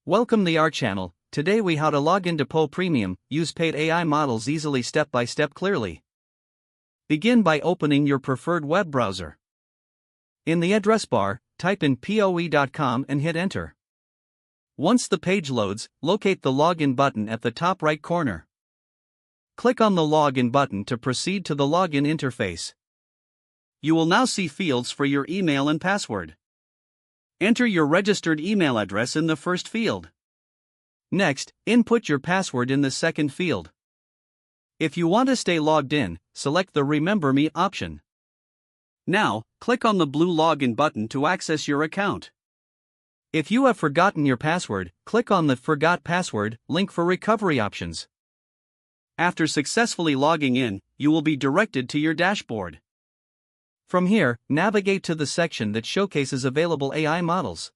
Welcome to our channel. Today we how to log into Poe Premium, use paid AI models easily step by step clearly. Begin by opening your preferred web browser. In the address bar, type in poe.com and hit enter. Once the page loads, locate the login button at the top right corner. Click on the login button to proceed to the login interface. You will now see fields for your email and password. Enter your registered email address in the first field. Next, input your password in the second field. If you want to stay logged in, select the Remember Me option. Now, click on the blue login button to access your account. If you have forgotten your password, click on the Forgot Password link for recovery options. After successfully logging in, you will be directed to your dashboard. From here, navigate to the section that showcases available AI models.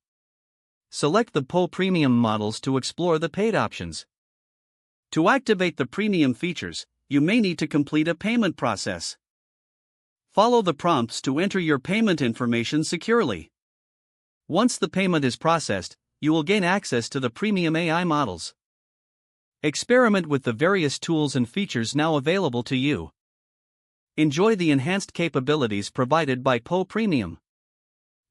Select the Poe Premium models to explore the paid options. To activate the premium features, you may need to complete a payment process. Follow the prompts to enter your payment information securely. Once the payment is processed, you will gain access to the premium AI models. Experiment with the various tools and features now available to you. Enjoy the enhanced capabilities provided by Poe Premium.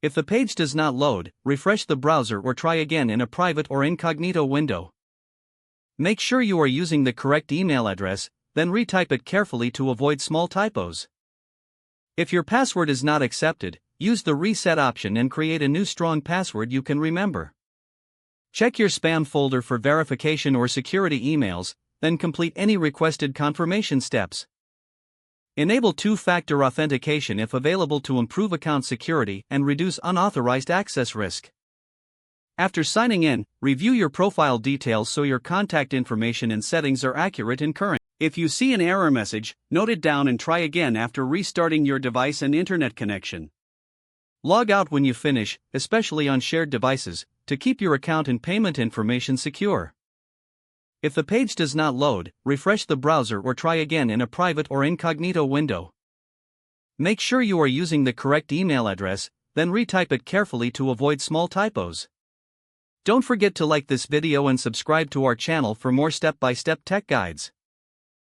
If the page does not load, refresh the browser or try again in a private or incognito window. Make sure you are using the correct email address, then retype it carefully to avoid small typos. If your password is not accepted, use the reset option and create a new strong password you can remember. Check your spam folder for verification or security emails, then complete any requested confirmation steps. Enable two-factor authentication if available to improve account security and reduce unauthorized access risk. After signing in, review your profile details so your contact information and settings are accurate and current. If you see an error message, note it down and try again after restarting your device and internet connection. Log out when you finish, especially on shared devices, to keep your account and payment information secure. If the page does not load, refresh the browser or try again in a private or incognito window. Make sure you are using the correct email address, then retype it carefully to avoid small typos. Don't forget to like this video and subscribe to our channel for more step-by-step tech guides.